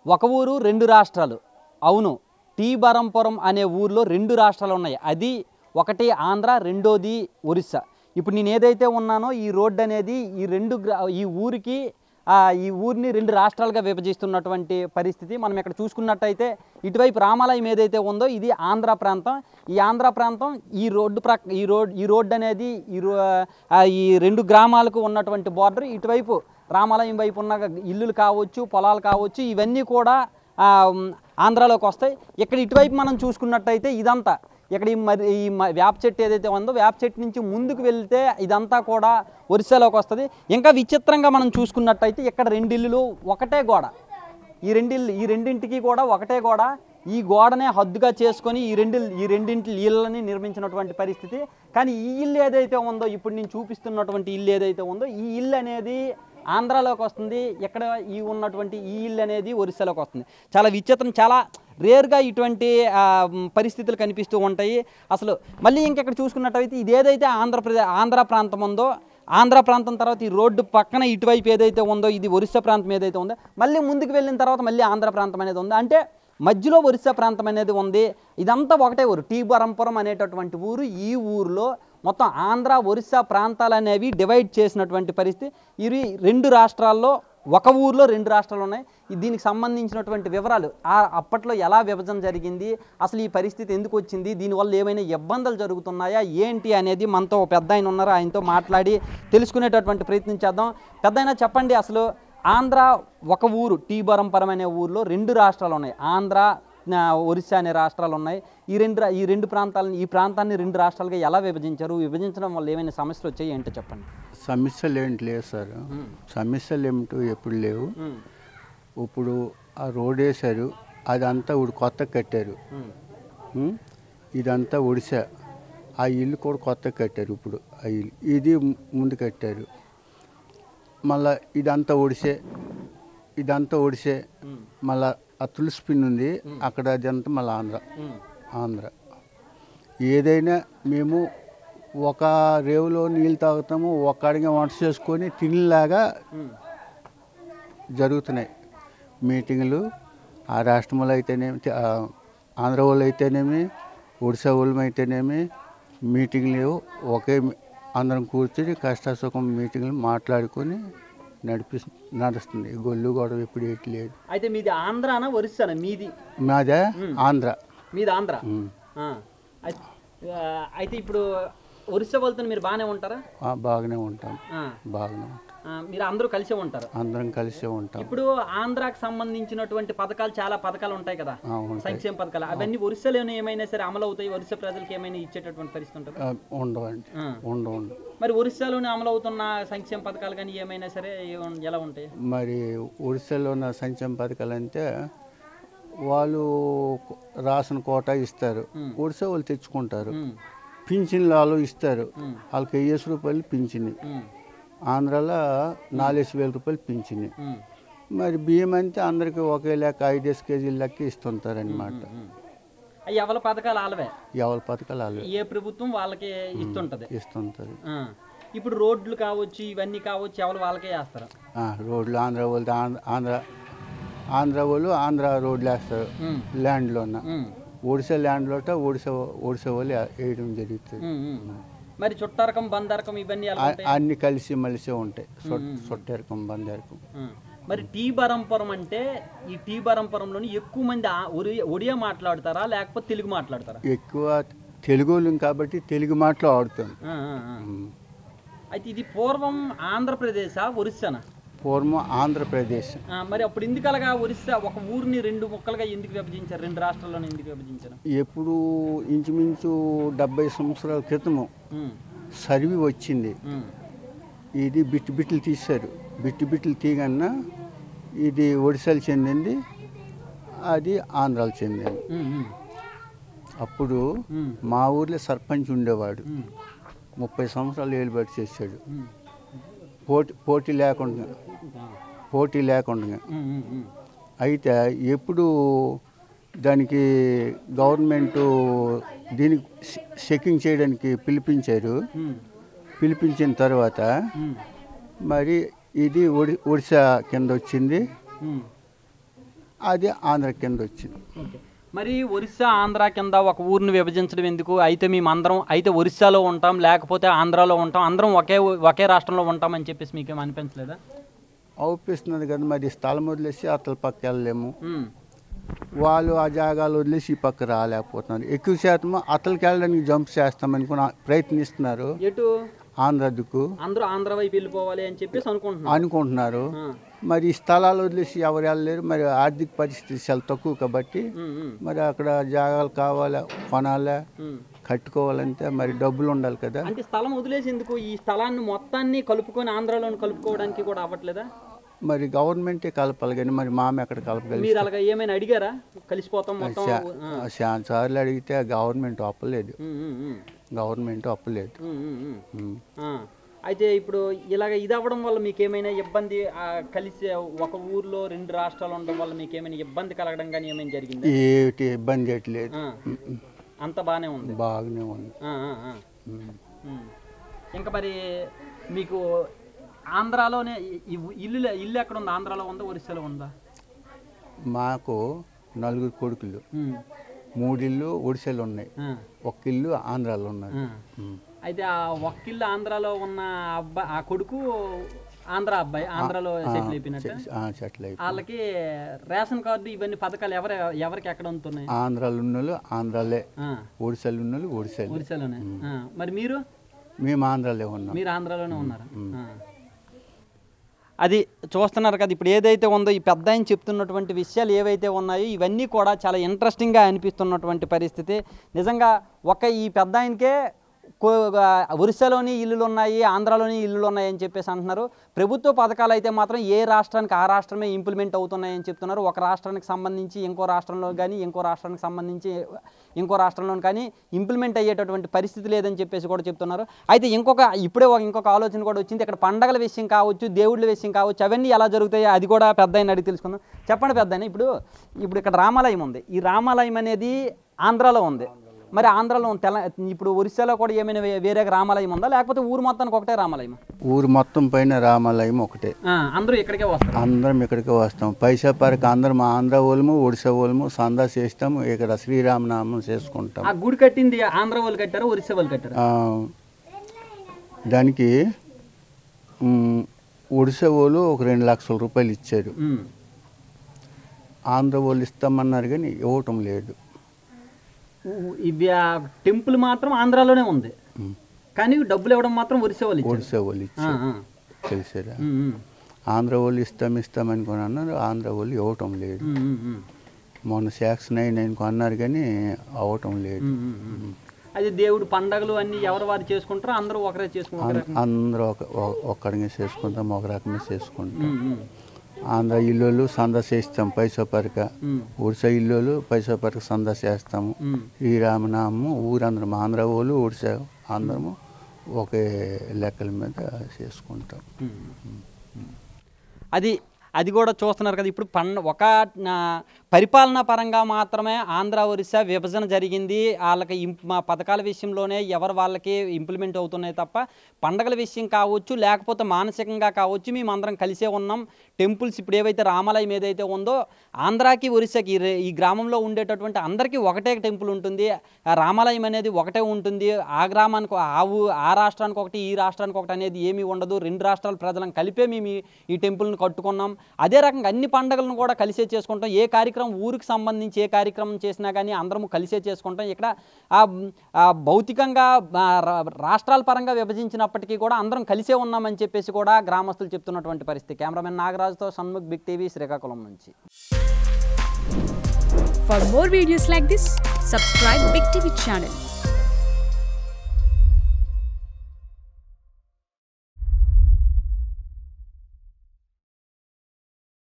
ఒక ఊరు రెండు రాష్ట్రాలు. అవును, టీ బరంపురం అనే ఊర్లో రెండు రాష్ట్రాలు ఉన్నాయి. అది ఒకటి ఆంధ్ర, రెండోది ఒరిస్సా. ఇప్పుడు నేను ఏదైతే ఉన్నానో ఈ రోడ్డు అనేది ఈ ఊరికి ఈ ఊరిని రెండు రాష్ట్రాలుగా విభజిస్తున్నటువంటి పరిస్థితి. మనం ఇక్కడ చూసుకున్నట్టయితే ఇటువైపు రామాలయం ఏదైతే ఉందో ఇది ఆంధ్ర ప్రాంతం. ఈ ఆంధ్ర ప్రాంతం ఈ రోడ్డు అనేది ఈ రెండు గ్రామాలకు ఉన్నటువంటి బార్డర్. ఇటువైపు రామాలయం వైపు ఉన్న ఇల్లులు కావచ్చు, పొలాలు కావచ్చు, ఇవన్నీ కూడా ఆంధ్రాలోకి వస్తాయి. ఇక్కడ ఇటువైపు మనం చూసుకున్నట్టయితే ఇదంతా ఇక్కడ ఈ వేప చెట్టు ఏదైతే ఉందో వేప చెట్టు నుంచి ముందుకు వెళ్తే ఇదంతా కూడా ఒరిస్సాలోకి వస్తుంది. ఇంకా విచిత్రంగా మనం చూసుకున్నట్టయితే ఇక్కడ రెండు ఇల్లులు ఒకటే గోడ. ఈ రెండింటికి కూడా ఒకటే గోడ. ఈ గోడనే హద్దుగా చేసుకొని ఈ రెండింటి ఇళ్ళని నిర్మించినటువంటి పరిస్థితి. కానీ ఈ ఇల్లు ఏదైతే ఉందో, ఇప్పుడు నేను చూపిస్తున్నటువంటి ఇల్లు ఏదైతే ఉందో ఈ ఇల్లు అనేది ఆంధ్రాలోకి వస్తుంది. ఇక్కడ ఉన్నటువంటి ఈ ఇల్లు అనేది ఒరిస్సాలోకి వస్తుంది. చాలా విచిత్రం, చాలా రేర్గా ఇటువంటి పరిస్థితులు కనిపిస్తూ ఉంటాయి. అసలు మళ్ళీ ఇంకెక్కడ చూసుకున్నట్టయితే ఇది ఏదైతే ఆంధ్ర ప్రాంతం ఉందో, ఆంధ్ర ప్రాంతం తర్వాత ఈ రోడ్డు పక్కన ఇటువైపు ఏదైతే ఉందో ఇది ఒరిస్సా ప్రాంతం ఏదైతే ఉందో, మళ్ళీ ముందుకు వెళ్ళిన తర్వాత మళ్ళీ ఆంధ్ర ప్రాంతం అనేది ఉంది. అంటే మధ్యలో ఒరిస్సా ప్రాంతం అనేది ఉంది. ఇదంతా ఒకటే ఊరు, టీ బరంపురం అనేటటువంటి ఊరు. ఈ ఊరిలో మొత్తం ఆంధ్ర ఒరిస్సా ప్రాంతాలు అనేవి డివైడ్ చేసినటువంటి పరిస్థితి. ఇవి రెండు రాష్ట్రాల్లో ఒక ఊరిలో రెండు రాష్ట్రాలు ఉన్నాయి. దీనికి సంబంధించినటువంటి వివరాలు అప్పట్లో ఎలా విభజన జరిగింది, అసలు ఈ పరిస్థితి ఎందుకు వచ్చింది, దీనివల్ల ఏమైనా ఇబ్బందులు జరుగుతున్నాయా ఏంటి అనేది మనతో పెద్ద ఆయన ఉన్నారు, ఆయనతో మాట్లాడి తెలుసుకునేటటువంటి ప్రయత్నం చేద్దాం. పెద్ద ఆయన చెప్పండి, అసలు ఆంధ్ర ఒక ఊరు టీ బరంపురం అనే ఊరిలో రెండు రాష్ట్రాలు ఉన్నాయి. ఆంధ్ర, ఒరిస్సా అనే రాష్ట్రాలు ఉన్నాయి. ఈ ప్రాంతాన్ని రెండు రాష్ట్రాలుగా ఎలా విభజించారు, విభజించడం వల్ల ఏమైనా సమస్యలు వచ్చాయి ఏంటో చెప్పండి. సమస్యలు ఏంటి లేవు సార్, సమస్యలు ఏమిటో ఎప్పుడు లేవు. ఇప్పుడు ఆ రోడ్ వేశారు, అదంతా ఇప్పుడు కొత్త కట్టారు. ఇదంతా ఒడిశా, ఆ ఇల్లు కూడా కొత్త కట్టారు. ఇప్పుడు ఆ ఇల్లు ఇది ముందు కట్టారు. మళ్ళా ఇదంతా ఒడిసే మళ్ళా ఆ తులసి పిన్ ఉంది అక్కడ, అదంతా మళ్ళీ ఆంధ్ర. ఏదైనా మేము ఒక రేవులో నీళ్ళు తాగుతాము, ఒక అడిగా వంట చేసుకొని తినేలాగా జరుగుతున్నాయి మీటింగులు. ఆ రాష్ట్రంలో అయితేనేమి, ఆంధ్ర వాళ్ళు అయితేనేమి, ఒడిశా వాళ్ళు అయితేనేమి మీటింగ్లు ఒకే అందరం కూర్చొని కష్టసుఖం మీటింగ్లు మాట్లాడుకొని నడుస్తుంది. గొల్లు గొడవ ఎప్పుడు ఏటి లేదు. అయితే మీది ఆంధ్రానా ఒరిస్సానా? మాదే ఆంధ్ర. మీది ఆంధ్ర. అయితే ఇప్పుడు ఒరిస్సా వాళ్ళతో మీరు బాగానే ఉంటారా? బాగానే ఉంటాం. మీరు అందరూ కలిసే ఉంటారు? అందరం కలిసే ఉంటాం. ఇప్పుడు ఆంధ్రాకి సంబంధించినటువంటి పథకాలు, చాలా పథకాలు ఉంటాయి కదా, సంక్షేమ పథకాలు, అవన్నీ ఒరిస్సాలో ఏమైనా సరే అమలు అవుతాయి? ఒరిస్సా ప్రజలకు ఏమైనా ఇచ్చేటటువంటి పరిస్థితి ఉంటుంది? ఉండవండి. మరి ఒరిస్సాలోనే అమలు అవుతున్న సంక్షేమ పథకాలు కానీ ఏమైనా సరే ఎలా ఉంటాయి? మరి ఒరిస్సాలో ఉన్న సంక్షేమ పథకాలు అంటే వాళ్ళు రాసిన కోటా ఇస్తారు, ఒడిశా వాళ్ళు తెచ్చుకుంటారు. పింఛన్లు వాళ్ళు ఇస్తారు, వాళ్ళకి 50 రూపాయలు పింఛని. ఆంధ్రాలో 4000 రూపాయలు పింఛని. మరి బియ్యం అంటే అందరికి ఒకే లెక్క 5 కేజీల లెక్క ఇస్తుంటారనమాట. ఎవరి పథకాలు ఆలవే, ఏ ప్రభుత్వం వాళ్ళకి ఇస్తుంటది. ఇప్పుడు రోడ్లు కావచ్చు, ఇవన్నీ కావచ్చు, ఎవరు వాళ్ళకే వేస్తారు రోడ్లు. ఆంధ్ర వాళ్ళు ఆంధ్ర రోడ్లు వేస్తారు ల్యాండ్లో. ఒడిశా ల్యాండ్లో ఒడిశా వాళ్ళు వేయడం జరుగుతుంది. మరి చుట్టారకం, బందారకం ఇవన్నీ అన్ని కలిసి మలిసే ఉంటాయి. చుట్టారకం, బందారకం. మరి టీ బరంపురం అంటే ఈ టీ బరంపురంలోని ఎక్కువ మంది ఒడియా మాట్లాడతారా లేకపోతే తెలుగు మాట్లాడతారా? ఎక్కువ తెలుగు వాళ్ళం కాబట్టి తెలుగు మాట్లాడుతాం. అయితే ఇది పూర్వం ఆంధ్రప్రదేశా ఒరిస్సానా? పూర్వం ఆంధ్రప్రదేశ్. మరి అప్పుడు ఎందుకు అలాగా ఒరిస్సా ఒక ఊరిని రెండు ముక్కలుగా ఎందుకు విభజించారు, రెండు రాష్ట్రాల్లోనే ఎందుకు విభజించారు? ఎప్పుడు ఇంచుమించు 70 సంవత్సరాల క్రితము సర్వే వచ్చింది. ఇది బిట్లు తీశారు. బిట్లు తీగన్నా ఇది ఒడిశాలు చెందింది, అది ఆంధ్రాలు చెందింది. అప్పుడు మా ఊర్లో సర్పంచ్ ఉండేవాడు, 30 సంవత్సరాలు ఏలుబడి చేశాడు. పోటీ లేకుండా అయితే ఎప్పుడు దానికి గవర్నమెంట్ దీనికి చెకింగ్ చేయడానికి పిలిపించిన తర్వాత మరి ఇది ఒడిశా కింద వచ్చింది. అది ఆంధ్ర కింద వచ్చింది. ఓకే. మరి ఒరిస్సా ఆంధ్ర కింద ఒక ఊరిని విభజించడం ఎందుకు? అయితే మేమందరం అయితే ఒరిస్సాలో ఉంటాం, లేకపోతే ఆంధ్రాలో ఉంటాం, అందరం ఒకే రాష్ట్రంలో ఉంటామని చెప్పేసి మీకేం అనిపించలేదా? అవుపిస్తున్నది కదా, మరి స్థలం వదిలేసి అతల పక్క వెళ్ళలేము, వాళ్ళు ఆ జాగాలు వదిలేసి ఈ పక్క రాలేకపోతున్నారు. ఎక్కువ శాతం అతలకి వెళ్ళడానికి జంప్ చేస్తామని కూడా ప్రయత్నిస్తున్నారు. ఎటు? ఆంధ్ర దిక్కు అందరూ ఆంధ్ర వైపు వెళ్ళిపోవాలి అని చెప్పేసి అనుకుంటున్నారు. మరి ఈ స్థలాలు వదిలేసి ఎవరు వెళ్ళలేరు. మరి ఆర్థిక పరిస్థితి చాలా తక్కువ కాబట్టి మరి అక్కడ జాగాలు కావాలా, కొనాలా, కట్టుకోవాలంటే మరి డబ్బులు ఉండాలి కదా. అంటే స్థలం వదిలేసి ఎందుకు? ఈ స్థలాన్ని మొత్తాన్ని కలుపుకొని ఆంధ్రాలో కలుపుకోవడానికి కూడా అవ్వట్లేదా? మరి గవర్నమెంటే కలపాలి కానీ మరి మామ ఎక్కడ కలపగలి? మీరు అలాగా ఏమైనా అడిగారా? కలిసిపోతాం మొత్తం చాలా సార్లు అడిగితే గవర్నమెంట్ ఒప్పలేదు. అయితే ఇప్పుడు ఇలాగ ఇది అవ్వడం వల్ల మీకు ఏమైనా ఇబ్బంది, కలిసి ఒక ఊర్లో రెండు రాష్ట్రాలు ఉండడం వల్ల మీకు ఏమైనా ఇబ్బంది కలగడం కానీ ఏమైనా జరిగింది? ఏటి ఇబ్బంది ఎట్లేదు, అంత బాగానే ఉంది. బాగానే ఉంది. ఇంకా మరి మీకు ఆంధ్రాలోనే ఇల్లు ఎక్కడ ఉంది? ఆంధ్రాలో ఉందా, ఒరిస్సాలో ఉందా? మాకు 4 కొడుకులు, 3 ఇళ్ళు ఒడిశాలో ఉన్నాయి, 1 ఇల్లు ఆంధ్రాలో ఉన్నాయి. అయితే ఆ 1 ఇల్లు ఆంధ్రాలో ఉన్న అబ్బాయి, ఆ కొడుకు ఆంధ్ర అబ్బాయి, ఆంధ్రాలో సెటిల్ అయిపోయినట్టు. వాళ్ళకి రేషన్ కార్డు ఇవన్నీ పథకాలు ఎవరికి ఎక్కడ ఉంటున్నాయి? ఆంధ్రాలో ఉన్నోళ్ళు ఆంధ్రాలే, ఒడిశాలో ఉన్నోళ్ళు ఒడిశాలోనే. మరి మీరు? మేము ఆంధ్రాలో ఉన్నాం. మీరు ఆంధ్రాలోనే ఉన్నారు. అది చూస్తున్నారు కదా, ఇప్పుడు ఏదైతే ఉందో ఈ పెద్ద ఆయన చెప్తున్నటువంటి విషయాలు ఏవైతే ఉన్నాయో ఇవన్నీ కూడా చాలా ఇంట్రెస్టింగ్గా అనిపిస్తున్నటువంటి పరిస్థితి. నిజంగా ఈ పెద్ద ఆయనకే ఒరిస్సాలోని ఇల్లులు ఉన్నాయి, ఆంధ్రాలోని ఇల్లులు ఉన్నాయి అని చెప్పేసి అంటున్నారు. ప్రభుత్వ పథకాలు అయితే మాత్రం ఏ రాష్ట్రానికి ఆ రాష్ట్రమే ఇంప్లిమెంట్ అవుతున్నాయని చెప్తున్నారు. ఒక రాష్ట్రానికి సంబంధించి ఇంకో రాష్ట్రంలో కానీ, ఇంకో రాష్ట్రానికి సంబంధించి ఇంకో రాష్ట్రంలో కానీ ఇంప్లిమెంట్ అయ్యేటటువంటి పరిస్థితి లేదని చెప్పేసి కూడా చెప్తున్నారు. అయితే ఇప్పుడే ఇంకొక ఆలోచన కూడా వచ్చింది. ఇక్కడ పండగల విషయం కావచ్చు, దేవుళ్ళ విషయం కావచ్చు, అవన్నీ ఎలా జరుగుతాయో అది కూడా పెద్ద ఆయన అడిగి తెలుసుకుందాం. చెప్పండి పెద్ద ఆయన, ఇప్పుడు ఇక్కడ రామాలయం ఉంది. ఈ రామాలయం అనేది ఆంధ్రాలో ఉంది. మరి ఆంధ్రాలో ఇప్పుడు ఒరిస్సాలో కూడా ఏమైనా వేరే రామాలయం ఉందా, లేకపోతే ఊరు మొత్తానికి ఒకటే రామాలయం? ఊరు మొత్తం పైన రామాలయం ఒకటే. అందరూ ఇక్కడికే వస్తారు? అందరం ఇక్కడికే వస్తాం. పైసా పరకు అందరం ఆంధ్ర వాళ్ళము, ఒడిశా వాళ్ళము సందా చేస్తాము. ఇక్కడ శ్రీరామనామం చేసుకుంటాం. ఆ గుడి కట్టింది ఆంధ్ర వాళ్ళు కట్టారా, ఒరిస్సా వాళ్ళు కట్టారా? దానికి ఒడిశా వాళ్ళు ఒక 2 లక్షల రూపాయలు ఇచ్చారు. ఆంధ్ర వాళ్ళు ఇస్తామన్నారు కానీ ఇవ్వటం లేదు. ఇవి టెంపుల్ మాత్రం ఆంధ్రాలోనే ఉంది, కానీ డబ్బులు ఇవ్వడం మాత్రం ఒరిస్సా వాళ్ళు ఇచ్చారు. తెలిసారా? ఆంధ్ర వాళ్ళు ఇస్తామనుకుని అన్నారు, ఆంధ్ర వాళ్ళు ఇవ్వటం లేదు. మొన్న శాక్షన్ అయిన అన్నారు కానీ అవ్వటం లేదు. అది దేవుడు పండగలు అన్ని ఎవరు వారు చేసుకుంటారో అందరూ ఒకరే చేసుకుంటారు. అందరూ ఒక్కడిగా చేసుకుంటాం, ఒక రకమే చేసుకుంటాం. ఆంధ్ర ఇల్లు సందా చేస్తాం పైసా పరక, ఒడిశా ఇల్లు పైసా పరక సందా చేస్తాము. శ్రీరామనామము ఊరందరం ఆంధ్ర వాళ్ళు ఒడిశా అందరము ఒకే లెక్కల మీద చేసుకుంటాం. అది కూడా చూస్తున్నారు కదా. ఇప్పుడు ఒక పరిపాలనా పరంగా మాత్రమే ఆంధ్ర ఒరిస్సా విభజన జరిగింది. వాళ్ళకి పథకాల విషయంలోనే ఎవరు వాళ్ళకి ఇంప్లిమెంట్ అవుతున్నాయి తప్ప పండగల విషయం కావచ్చు, లేకపోతే మానసికంగా కావచ్చు, మేము అందరం కలిసే ఉన్నాం. టెంపుల్స్ ఇప్పుడు ఏవైతే రామాలయం ఏదైతే ఉందో ఆంధ్రాకి ఒరిస్సాకి ఈ గ్రామంలో ఉండేటటువంటి అందరికీ ఒకటే టెంపుల్ ఉంటుంది. రామాలయం అనేది ఒకటే ఉంటుంది. ఆ గ్రామానికి ఆ రాష్ట్రానికి ఒకటి, ఈ రాష్ట్రానికి ఒకటి అనేది ఏమీ ఉండదు. 2 రాష్ట్రాల ప్రజలను కలిపే మేము ఈ టెంపుల్ని కట్టుకున్నాం. అదే రకంగా అన్ని పండుగలను కూడా కలిసే చేసుకుంటాం. ఏ కార్యక్రమం ఊరికి సంబంధించి ఏ కార్యక్రమం చేసినా కానీ అందరము కలిసే చేసుకుంటాం. ఇక్కడ భౌతికంగా రాష్ట్రాల పరంగా విభజించినప్పటికీ కూడా అందరం కలిసే ఉన్నామని చెప్పేసి కూడా గ్రామస్తులు చెప్తున్నటువంటి పరిస్థితి. కెమెరామెన్ నాగరాజుతో షణ్ముఖ్, బిగ్ టీవీ, శ్రీకాకుళం నుంచి. For more videos like this, subscribe Big TV channel.